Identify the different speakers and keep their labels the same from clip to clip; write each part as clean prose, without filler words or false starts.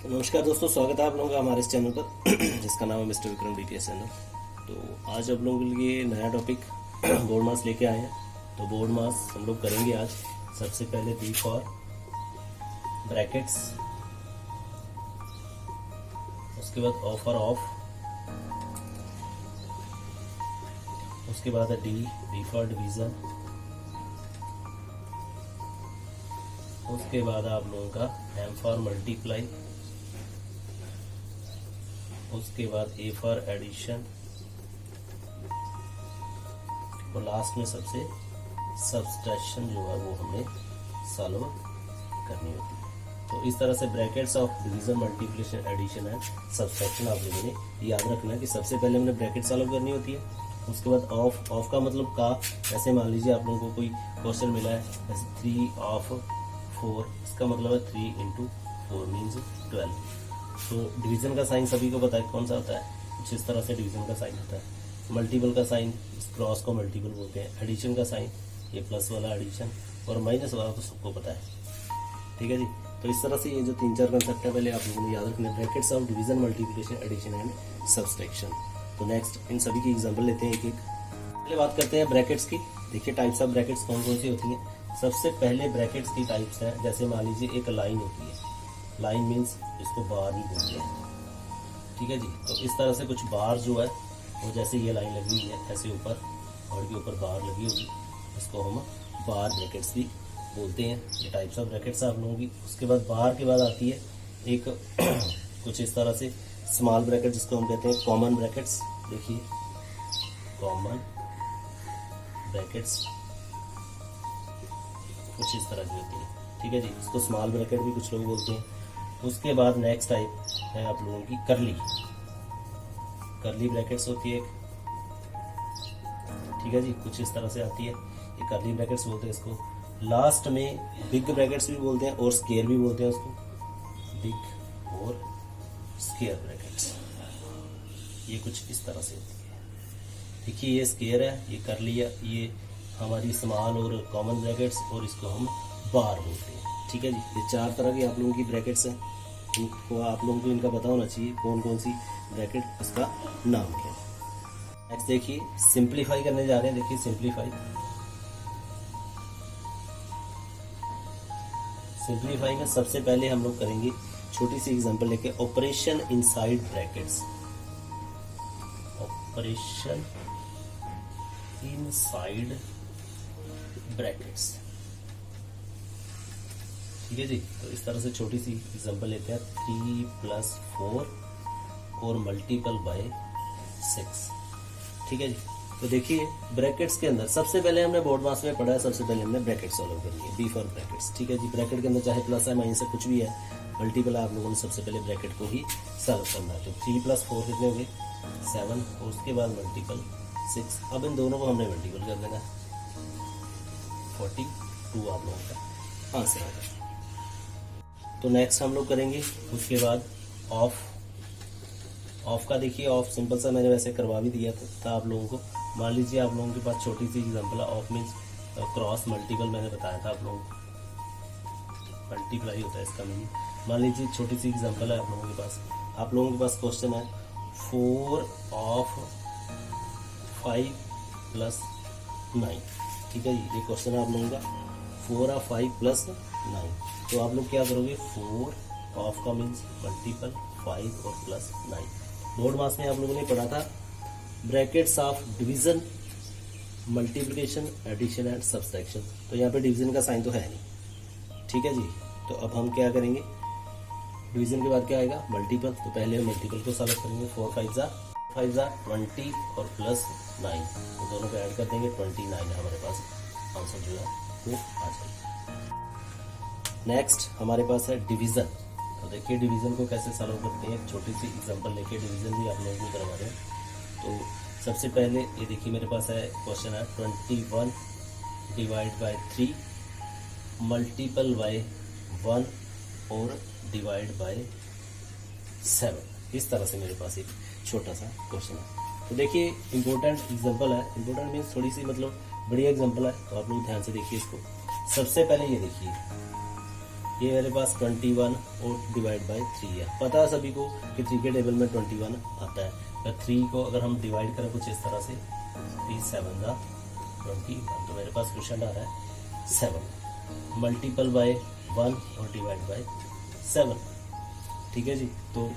Speaker 1: नमस्कार दोस्तों, स्वागत है आप लोगों का हमारे इस चैनल पर जिसका नाम है मिस्टर विक्रम डीपीएस चैनल। तो आज आप लोगों के लिए नया टॉपिक बोर्ड मास लेके आए हैं। तो बोर्ड मास हम लोग करेंगे आज। सबसे पहले बी फॉर ब्रैकेट्स, उसके बाद ओ फॉर ऑफ, उसके बाद है डी फॉर डिवीजन, उसके बाद आप लोगों का एम फॉर मल्टीप्लाई, उसके बाद ए फॉर एडिशन और लास्ट में सबसे सब्सट्रैक्शन जो है वो हमें सॉल्व करनी होती है। तो इस तरह से brackets of division, multiplication, addition and subtraction आप लोगों ने याद रखना है कि सबसे पहले हमने ब्रैकेट सॉल्व करनी होती है। उसके बाद ऑफ का मतलब का, ऐसे मान लीजिए आप लोगों को कोई क्वेश्चन मिला है जैसे 3 ऑफ 4, इसका मतलब है 3 इंटू 4 मीन्स 12। तो डिवीजन का साइन सभी को पता है कौन सा होता है, कुछ इस तरह से डिवीजन का साइन होता है। मल्टीपल का साइन, इस क्रॉस को मल्टीपल बोलते हैं। एडिशन का साइन, ये प्लस वाला एडिशन, और माइनस वाला तो सबको पता है। ठीक है जी। तो इस तरह से ये जो 3-4 कंसेप्ट है पहले आप लोगों ने याद रखने, brackets of division, multiplication, addition and subtraction. तो नेक्स्ट इन सभी की एग्जाम्पल लेते हैं एक एक। पहले बात करते हैं ब्रैकेट्स की। देखिए टाइप्स ऑफ ब्रैकेट्स कौन कौन सी होती हैं। सबसे पहले ब्रैकेट्स की टाइप्स हैं, जैसे मान लीजिए एक लाइन होती है। लाइन मीन्स इसको बार ही बोलते हैं। ठीक है जी। तो इस तरह से कुछ बार जो है वो, जैसे ये लाइन लगी हुई है ऐसे ऊपर, और के ऊपर बार लगी होगी, इसको हम बार ब्रैकेट्स भी बोलते हैं। ये टाइप्स ऑफ ब्रैकेट्स आप लोगों की। उसके बाद बार के बाद आती है एक कुछ इस तरह से स्मॉल ब्रैकेट, जिसको हम कहते हैं कॉमन ब्रैकेट्स। देखिए कॉमन ब्रैकेट्स कुछ इस तरह की होती है। ठीक है जी। इसको स्मॉल ब्रैकेट भी कुछ लोग बोलते हैं। उसके बाद नेक्स्ट टाइप है आप लोगों की करली ब्रैकेट्स होती है एक। ठीक है जी। कुछ इस तरह से आती है, ये करली ब्रैकेट्स बोलते हैं इसको। लास्ट में बिग ब्रैकेट्स भी बोलते हैं और स्क्वायर भी बोलते हैं उसको, बिग और स्क्वायर ब्रैकेट्स। ये कुछ इस तरह से होती है। देखिए ये स्क्वायर है, ये करली है, ये हमारी स्मॉल और कॉमन ब्रैकेट्स, और इसको हम बार बोलते हैं। ठीक है जी। ये 4 तरह की आप लोगों की ब्रैकेट्स हैं। इनको आप लोगों को इनका पता होना चाहिए कौन कौन सी ब्रैकेट, इसका नाम क्या है। नेक्स्ट देखिए सिंप्लीफाई करने जा रहे हैं। देखिए सिंप्लीफाई में सबसे पहले हम लोग करेंगे छोटी सी एग्जांपल लेके, operation inside brackets. Operation inside brackets. ठीक है जी। तो इस तरह से छोटी सी एग्जांपल लेते हैं। 3 + 4 और मल्टीपल बाय 6। ठीक है जी। तो देखिए ब्रैकेट्स के अंदर सबसे पहले हमने बोर्ड मास में पढ़ा है, सबसे पहले हमने ब्रैकेट सॉल्व करनी है, बी फॉर ब्रैकेट्स। ठीक है जी। ब्रैकेट के अंदर चाहे प्लस है, माइनस है, कुछ भी है, मल्टीपल आप लोगों ने सबसे पहले ब्रैकेट को ही सॉल्व करना है। तो 3 + 4 कितने हो गए 7, और उसके बाद मल्टीपल 6। अब इन दोनों को हमने मल्टीपल कर देना है, 42 आप लोगों का आंसर आ जाएगा। तो नेक्स्ट हम लोग करेंगे उसके बाद ऑफ का। देखिए ऑफ सिंपल सा मैंने वैसे करवा भी दिया था आप लोगों को। मान लीजिए आप लोगों के पास छोटी सी एग्जांपल है। ऑफ मीन्स क्रॉस मल्टीपल, मैंने बताया था आप लोगों को, मल्टीप्लाई होता है इसका मीनिंग। मान लीजिए छोटी सी एग्जांपल है आप लोगों के पास क्वेश्चन है 4 ऑफ 5 + 9। ठीक है जी। ये क्वेश्चन है आप लोगों का 4 ऑफ 5 + 9। तो आप लोग क्या करोगे, 4 ऑफ का मीन्स मल्टीपल 5 और प्लस 9। बोर्ड मास में आप लोगों ने पढ़ा था brackets of division, multiplication, addition and subtraction. तो यहाँ पे डिवीजन का साइन तो है नहीं। ठीक है जी। तो अब हम क्या करेंगे, डिवीजन के बाद क्या आएगा, मल्टीपल। तो पहले हम मल्टीपल को सॉल्व करेंगे। 4 × 5 = 20 और प्लस 9, तो दोनों को ऐड कर देंगे, 29 है हमारे पास आंसर जो है वो आ जाएगा। नेक्स्ट हमारे पास है डिवीजन। तो देखिए डिवीजन को कैसे सॉल्व करते हैं, एक छोटी सी एग्जांपल लेके डिवीजन भी आप लोगों को करवा रहे हैं। तो सबसे पहले ये देखिए मेरे पास है क्वेश्चन है 21 / 3 मल्टीपल बाय 1 और डिवाइड बाय 7। इस तरह से मेरे पास एक छोटा सा क्वेश्चन है। तो देखिए इंपॉर्टेंट एग्जांपल है, इंपॉर्टेंट मीन्स थोड़ी सी मतलब बढ़िया एग्जांपल है। तो आप लोग ध्यान से देखिए इसको। सबसे पहले ये देखिए ये मेरे पास 21 और डिवाइड बाय 3 है। पता है सभी को कि 3 के टेबल में 21 आता है। तो 3 को अगर हम डिवाइड करें कुछ इस तरह से 3 7 का 21, तो मेरे पास क्वेश्चन आ रहा है 7 मल्टीपल बाय 1 और डिवाइड बाय 7। ठीक है जी। तो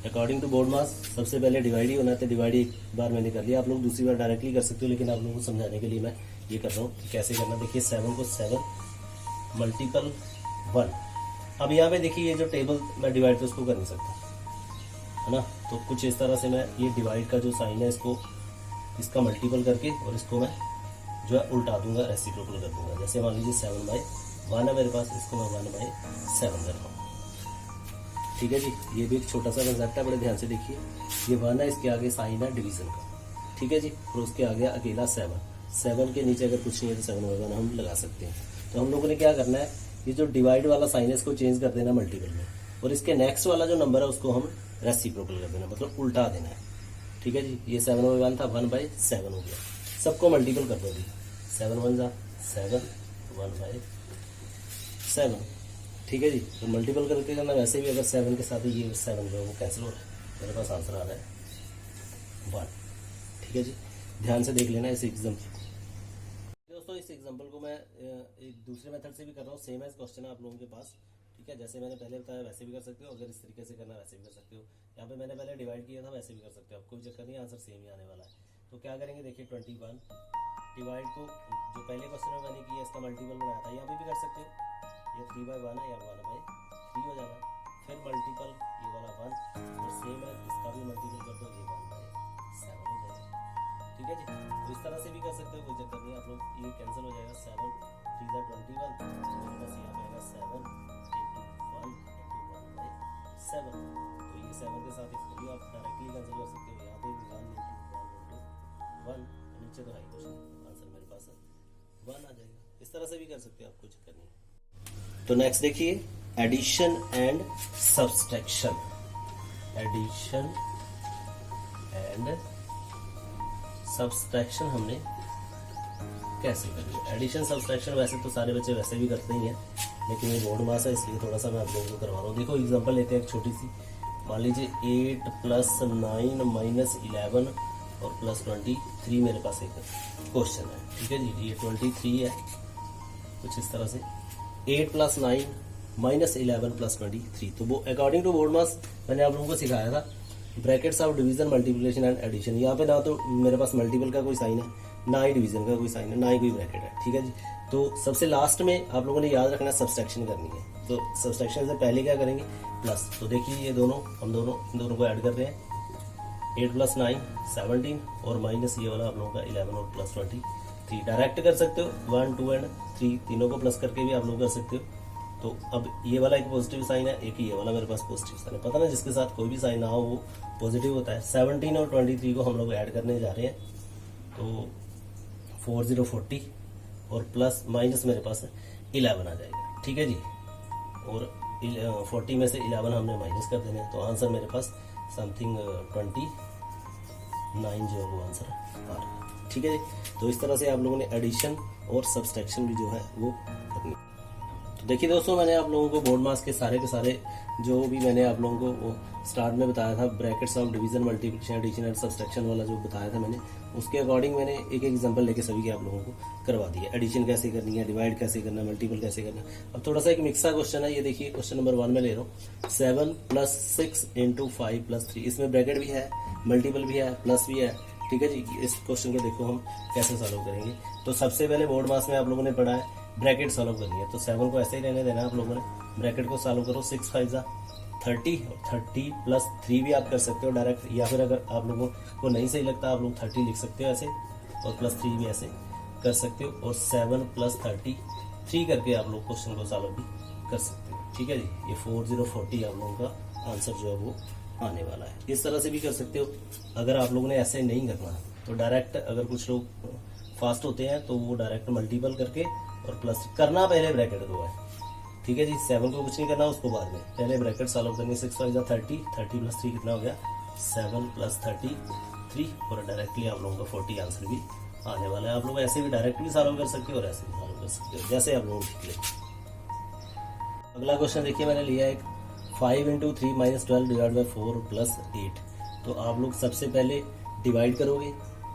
Speaker 1: अकॉर्डिंग टू बोर्ड मास सबसे पहले डिवाइड ही होना है, तो डिवाइड एक बार मैंने कर लिया। आप लोग दूसरी बार डायरेक्टली कर सकते हो, लेकिन आप लोगों को समझाने के लिए मैं ये कर रहा हूँ कि कैसे करना। देखिए 7 को 7 मल्टीपल 1। अब यहाँ पे देखिए ये जो टेबल मैं डिवाइड तो उसको कर नहीं सकता, है ना। तो कुछ इस तरह से मैं ये डिवाइड का जो साइन है इसको इसका मल्टीपल करके और इसको मैं जो है उल्टा दूंगा, रेसिप्रोकल कर दूंगा। जैसे मान लीजिए 7/1 है मेरे पास, इसको मैं 1/7 कर रहा हूँ। ठीक है जी। ये भी एक छोटा सा कंसेप्ट है, बड़े ध्यान से देखिए। ये 1 है, इसके आगे साइन है डिवीजन का। ठीक है जी। और उसके आगे अकेला 7 के नीचे अगर कुछ नहीं है तो 7/1 हम लगा सकते हैं। तो हम लोगों ने क्या करना है, ये जो डिवाइड वाला साइन है इसको चेंज कर देना मल्टीपल में, और इसके नेक्स्ट वाला जो नंबर है उसको हम रेसिप्रोकल कर देना, मतलब उल्टा देना है। ठीक है जी। ये 7/1 था, 1/7 हो गया। सबको मल्टीपल कर दो जी। 7 1 7 1/7। ठीक है जी। तो मल्टीपल करके करना, वैसे भी अगर 7 के साथ ये 7 जो है वो कैंसिल हो रहा है। मेरे पास आंसर आ रहा है 1। ठीक है जी। ध्यान से देख लेना इस एग्जाम्पल। दोस्तों इस एग्जाम्पल को मैं एक दूसरे मेथड से भी कर रहा हूँ, सेम एज क्वेश्चन है आप लोगों के पास। ठीक है। जैसे मैंने पहले बताया वैसे भी कर सकते हो, अगर इस तरीके से करना वैसे भी कर सकते हो। यहाँ पे मैंने पहले डिवाइड किया था, वैसे भी कर सकते हो, आपको कोई चक्कर नहीं, आंसर सेम ही आने वाला है। तो क्या करेंगे, देखिए 21 डिवाइड को जो पहले क्वेश्चन में मैंने किया इसका मल्टीपल बनाया था, यहाँ पे भी कर सकते हो। ये 3/1 है या 1/3 हो जाना। फिर मल्टीपल ये वाला 1 और सेम है इसका भी मल्टीपल कर दो, ये 1/7 हो जाएगा। ठीक है जी। तो इस तरह से भी कर सकते हो, कोई चक्कर नहीं। आप लोग ये कैंसिल हो जाएगा, 7 3 21, मेरे पास यहाँ पे आएगा 7 × 1 × 1/7। तो ये 7 के साथ इसको भी आप डायरेक्टली कैंसिल कर सकते हो। यहाँ पे भी 1 × 1 नीचे तो है क्वेश्चन, आंसर मेरे पास 1 आ जाएगा। इस तरह से भी कर सकते हो, आप कोई चक्कर नहीं। तो नेक्स्ट देखिए addition and subtraction. Addition and subtraction हमने कैसे करी है। एडिशन सब्सट्रैक्शन वैसे तो सारे बच्चे वैसे भी करते ही हैं, लेकिन ये बोर्ड मास है इसलिए थोड़ा सा मैं आप लोगों को करवा रहा हूँ। देखो एग्जांपल लेते हैं एक छोटी सी। मान लीजिए 8 + 9 - 11 और +23 मेरे पास एक क्वेश्चन है। ठीक है जी। ये 23 है, कुछ इस तरह से 8 + 9 - 11 + 23। तो वो अकॉर्डिंग टू बोर्ड मास मैंने आप लोगों को सिखाया था brackets of division, multiplication and addition. यहाँ पे ना तो मेरे पास मल्टीपल का कोई साइन है, ना ही डिवीजन का कोई साइन है, ना ही कोई ब्रैकेट है। ठीक है जी। तो सबसे लास्ट में आप लोगों ने याद रखना सब्सट्रैक्शन करनी है। तो सब्सट्रैक्शन से पहले क्या करेंगे, प्लस। तो देखिए ये दोनों हम दोनों को ऐड कर रहे हैं। 8 + 9 17 और माइनस ये वाला आप लोगों का 11 और +23 डायरेक्ट कर सकते हो। 1 2 और 3 तीनों को प्लस करके भी आप लोग कर सकते हो। तो अब ये वाला एक पॉजिटिव साइन है, एक ये वाला मेरे पास पॉजिटिव साइन है। पता ना जिसके साथ कोई भी साइन ना हो वो पॉजिटिव होता है। 17 और 23 को हम लोग ऐड करने जा रहे हैं, तो 40 40 और प्लस माइनस मेरे पास 11 आ जाएगा। ठीक है जी। और 40 में से 11 हमने माइनस कर देने, तो आंसर मेरे पास समथिंग 29 जो है वो आंसर आ रहा है। ठीक है जी। तो इस तरह से आप लोगों ने एडिशन और सब्सट्रैक्शन भी जो है वो करनी। तो देखिए दोस्तों मैंने आप लोगों को बोर्ड मास के सारे जो भी मैंने आप लोगों को स्टार्ट में बताया था, brackets of division, multiplication, addition and subtraction वाला जो बताया था मैंने, उसके अकॉर्डिंग मैंने एक एग्जांपल लेके सभी के आप लोगों को करवा दिया। एडिशन कैसे करनी है, डिवाइड कैसे करना है, मल्टीपल कैसे करना है। अब थोड़ा सा एक मिक्सा क्वेश्चन है, ये देखिए क्वेश्चन नंबर 1 में ले रहा हूँ। 7 + 6 × 5 + 3, इसमें ब्रैकेट भी है, मल्टीपल भी है, प्लस भी है। ठीक है जी। इस क्वेश्चन को देखो हम कैसे सॉल्व करेंगे। तो सबसे पहले बोर्ड मास में आप लोगों ने पढ़ा है ब्रैकेट सॉल्व करनी है, तो 7 को ऐसे ही रहने देना आप लोगों ने। ब्रैकेट को सॉल्व करो, 6 5 30 और 30 + 3 भी आप कर सकते हो डायरेक्ट, या फिर अगर आप लोगों को नहीं सही लगता आप लोग 30 लिख सकते हो ऐसे, और +3 भी ऐसे कर सकते हो, और 7 + 33 करके आप लोग क्वेश्चन को सॉल्व भी कर सकते हो। ठीक है जी। ये 40 40 आप लोगों का आंसर जो है वो आने वाला है। इस तरह से भी कर सकते हो। अगर आप लोगों ने ऐसे नहीं करना तो डायरेक्ट, अगर कुछ लोग फास्ट होते हैं तो वो डायरेक्ट मल्टीपल करके और प्लस करना पहले ब्रैकेट दो है। ठीक है जी। 7 को कुछ नहीं करना, उसको बाद में पहले ब्रैकेट सॉल्व करनी। 6 5 30 30 + 3 कितना हो गया 7 + 33, और डायरेक्टली आप लोगों का 40 आंसर भी आने वाला है। आप लोग ऐसे भी डायरेक्ट भी सॉल्व कर सकते हो और ऐसे भी सॉल्व कर सकते हो, जैसे आप लोग ठीक लगे। अगला क्वेश्चन देखिए, मैंने लिया एक 5 into 3 minus 12 divide by 4 plus 8। तो आप लोग सबसे पहले डिवाइड करोगे,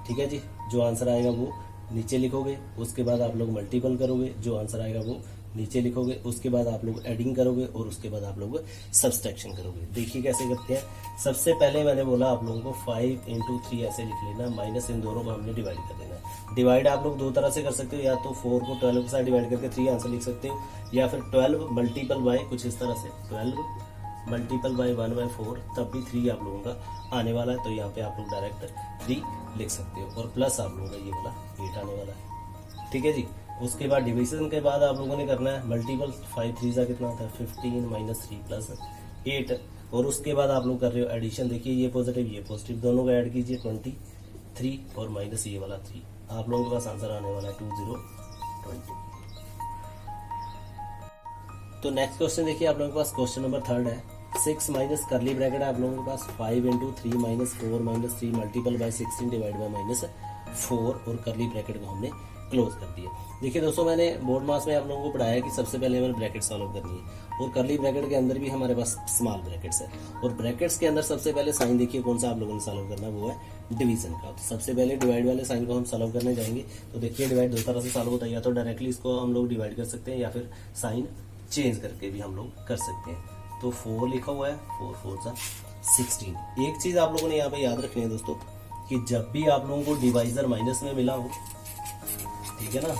Speaker 1: ठीक है जी, जो आंसर आएगा वो नीचे लिखोगे। उसके बाद आप लोग मल्टीपल करोगे, जो आंसर आएगा वो नीचे लिखोगे। उसके बाद आप लोग एडिंग करोगे और उसके बाद आप लोग सब्सट्रैक्शन करोगे। देखिए कैसे करते हैं। सबसे पहले मैंने बोला आप लोगों को 5 इंटू 3 ऐसे लिख लेना, माइनस इन दोनों को हमने डिवाइड कर देना है। डिवाइड आप लोग दो तरह से कर सकते हो, या तो 4 को 12 के साथ डिवाइड करके 3 आंसर लिख सकते हो, या फिर 12 मल्टीपल बाय कुछ इस तरह से 12 मल्टीपल बाय 1/4, तब भी 3 आप लोगों का आने वाला है। तो यहाँ पे आप लोग डायरेक्ट 3 लिख सकते हो और प्लस आप लोगों का ये वाला 8 आने वाला है, ठीक है जी। उसके बाद डिविजन के बाद आप लोगों ने करना है मल्टीपल। 5 3 का कितना होता है 15 माइनस 3 प्लस 8। और उसके बाद आप लोग कर रहे हो एडिशन। देखिए ये पॉजिटिव दोनों का ऐड कीजिए 23 और माइनस ये वाला 3। आप लोगों के पास आंसर आने वाला है 2020। तो नेक्स्ट क्वेश्चन देखिए, आप लोगों के पास क्वेश्चन नंबर 3 है। 6 माइनस करली ब्रैकेट है आप लोगों के पास 5 into 3 minus 4 minus 3 multiple bye 16 divide by minus 4 और करली ब्रैकेट को हमने क्लोज कर दिया। देखिए दोस्तों, मैंने बोर्ड मास में आप लोगों को पढ़ाया कि सबसे पहले हमें ब्रैकेट सॉल्व करनी है और करली ब्रैकेट के अंदर भी हमारे पास स्मॉल ब्रैकेट्स है। और ब्रैकेट्स के अंदर सबसे पहले साइन देखिए कौन सा आप लोगों ने सॉल्व करना है, वो है डिवीजन का। तो सबसे पहले डिवाइड वाले साइन को हम सॉल्व करने जाएंगे। तो देखिए डिवाइड दो तरह से सॉल्व होता है, या तो डायरेक्टली इसको हम लोग डिवाइड कर सकते हैं या फिर साइन चेंज करके भी हम लोग कर सकते हैं। तो 4 लिखा हुआ है, 4 4 जा 16। एक चीज आप लोगों ने यहाँ पे याद रखनी है दोस्तों, कि जब भी आप लोगों को डिवाइजर माइनस में मिला हो, ठीक है ना,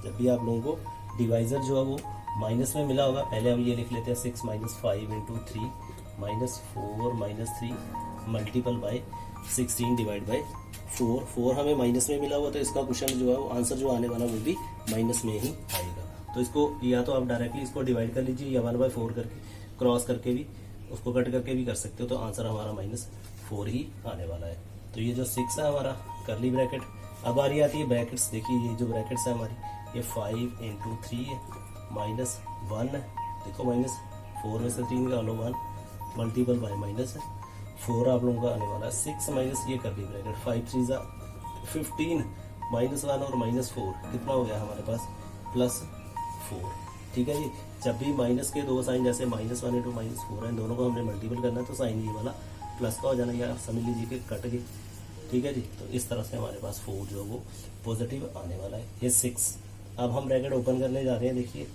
Speaker 1: जब भी आप लोगों को डिवाइजर जो है वो माइनस में मिला होगा, पहले हम ये लिख लेते हैं 6 minus 5 into 3 minus 4 minus 3 multiple bye 16 divide by 4। 4 हमें माइनस में मिला हुआ, तो इसका क्वेश्चन जो है वो आंसर जो आने वाला वो भी माइनस में ही आएगा। तो इसको या तो आप डायरेक्टली इसको डिवाइड कर लीजिए, या 1/4 करके क्रॉस करके भी उसको कट करके भी कर सकते हो। तो आंसर हमारा -4 ही आने वाला है। तो ये जो 6 है हमारा करली ब्रैकेट। अब आ रही आती है ब्रैकेट्स। देखिए ये जो ब्रैकेट्स है हमारी, ये 5 इंटू 3 है माइनस 1 है। देखो -4 में से 3 निकालो 1 मल्टीपल बाय -4 आप लोगों का आने वाला है 6 माइनस ये करली ब्रैकेट 5 3 जा 15 -1 और -4 कितना हो गया हमारे पास +4, ठीक है जी। जब भी माइनस के दो साइन जैसे -1 इंटू -4 है, दोनों को हमने मल्टीपल करना है, तो साइन ये वाला प्लस का हो जाना, या समझ लीजिए कि कट गए, ठीक है जी। तो इस तरह से हमारे पास 4 जो वो पॉजिटिव आने वाला है। ये 6। अब हम ब्रैकेट ओपन करने जा रहे हैं। देखिए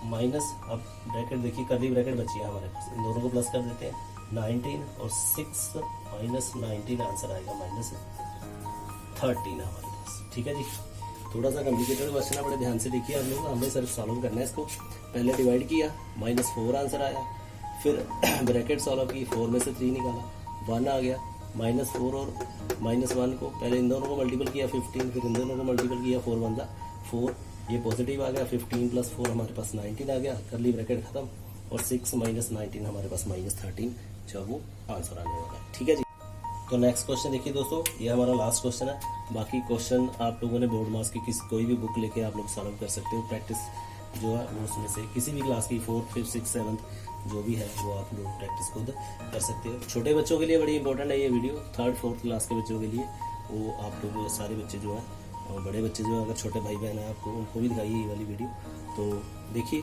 Speaker 1: माइनस, अब ब्रैकेट देखिए करली ब्रैकेट बची है हमारे पास, इन दोनों को प्लस कर देते हैं 19 और 6 माइनस 19 आंसर आएगा -13 हमारे पास, ठीक है जी। थोड़ा सा कॉम्प्लिकेटेड क्वेश्चन है, बड़े ध्यान से देखिए आप लोग। हमने सिर्फ सॉल्व करना है इसको। पहले डिवाइड किया -4 आंसर आया, फिर ब्रैकेट सॉल्व की 4 में से 3 निकाला 1 आ गया, -4 और -1 को पहले इन दोनों को मल्टीपल किया 15, फिर इन दोनों को मल्टीपल किया 4 1 जा 4, ये पॉजिटिव आ गया 15 + 4 हमारे पास 19 आ गया, करली ब्रैकेट खत्म। और 6 माइनस 19 हमारे पास -13 जो वो आंसर आने वाला है, ठीक है जी। तो नेक्स्ट क्वेश्चन देखिए दोस्तों, ये हमारा लास्ट क्वेश्चन है। बाकी क्वेश्चन आप लोगों ने बोर्ड मार्क्स की कोई भी बुक लेके आप लोग सॉल्व कर सकते हो। प्रैक्टिस जो है वो उसमें से किसी भी क्लास की 4th 5th 6th 7th जो भी है वो आप लोग प्रैक्टिस खुद कर सकते हो। छोटे बच्चों के लिए बड़ी इंपॉर्टेंट है ये वीडियो। 3rd 4th क्लास के बच्चों के लिए वो आप लोग सारे बच्चे जो है, और बड़े बच्चे जो है, अगर छोटे भाई बहन है आपको, उनको भी दिखाइए ये वाली वीडियो। तो देखिए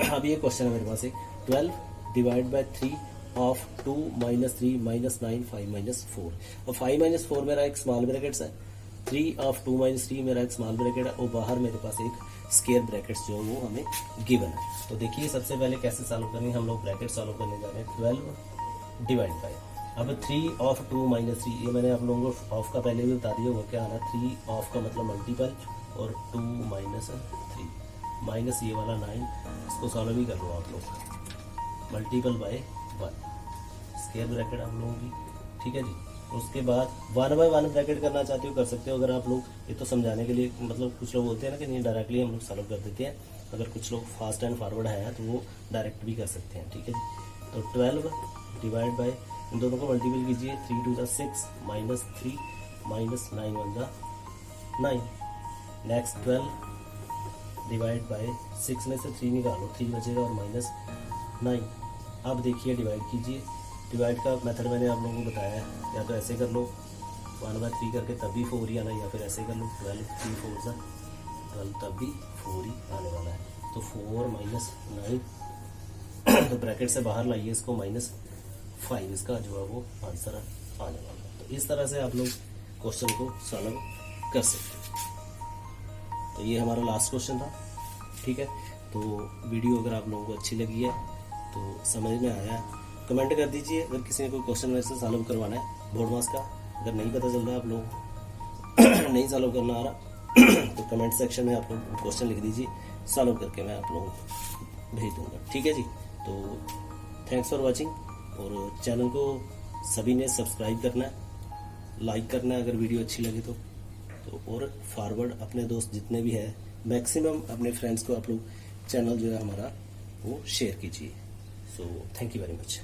Speaker 1: अब ये क्वेश्चन है मेरे पास एक 12 डिवाइड बाय 3 ऑफ 2 - 3 - 9 5 - 4। और 5 - 4 मेरा एक स्मॉल ब्रैकेट्स है, 3 ऑफ 2 - 3 मेरा एक स्मॉल ब्रैकेट है, और बाहर मेरे पास एक स्क्वायर ब्रैकेट्स जो वो हमें गिवन है। तो देखिए सबसे पहले कैसे सॉल्व करनी है, हम लोग ब्रैकेट सॉल्व करने जा रहे हैं। 12 डिवाइड बाय, अब 3 ऑफ 2 - 3, ये मैंने आप लोगों को ऑफ का पहले भी बता दिया, वो क्या आना, 3 ऑफ का मतलब मल्टीपल और 2 - 3 माइनस ये वाला 9, इसको सॉल्व भी कर लो आप लोग, मल्टीपल बाय 1 स्क्वायर ब्रैकेट आप लोगों की, ठीक है जी। उसके बाद 1 बाय 1 ब्रैकेट करना चाहते हो कर सकते हो, अगर आप लोग, ये तो समझाने के लिए, मतलब कुछ लोग होते हैं ना कि नहीं डायरेक्टली हम लोग सॉल्व कर देते हैं, अगर कुछ लोग फास्ट एंड फॉरवर्ड है तो वो डायरेक्ट भी कर सकते हैं, ठीक है जी। तो 12 डिवाइड बाय, इन दोनों को मल्टीपल कीजिए, 3 2 जा 6 -3 -9 1 जा 9। नेक्स्ट 12 डिवाइड बाय 6 में से 3 निकालो, 3 बचेगा और -9। अब देखिए डिवाइड कीजिए, डिवाइड का मेथड मैंने आप लोगों को बताया है, या तो ऐसे कर लो 1/3 करके तब भी 4 ही आना, या फिर ऐसे कर लो 12 3 4 जा 12 तब भी 4 ही आने वाला है। तो 4 माइनस 9 तो ब्रैकेट से बाहर लाइए इसको, -5 इसका जो है वो आंसर आने वाला है। तो इस तरह से आप लोग क्वेश्चन को सॉल्व कर सकते हैं। तो ये हमारा लास्ट क्वेश्चन था, ठीक है। तो वीडियो अगर आप लोगों को अच्छी लगी है तो समझ में आया कमेंट कर दीजिए। अगर किसी ने कोई क्वेश्चन मेरे से सॉल्व करवाना है बोर्ड मास का, अगर नहीं पता चल रहा आप लोग नहीं सॉल्व करना आ रहा तो कमेंट सेक्शन में आप लोग क्वेश्चन लिख दीजिए, सॉल्व करके मैं आप लोगों को भेज दूंगा, ठीक है जी। तो थैंक्स फॉर वॉचिंग, और चैनल को सभी ने सब्सक्राइब करना है, लाइक करना है अगर वीडियो अच्छी लगे तो और फॉरवर्ड अपने दोस्त जितने भी हैं मैक्सिमम अपने फ्रेंड्स को आप लोग चैनल जो है हमारा वो शेयर कीजिए। So thank you very much.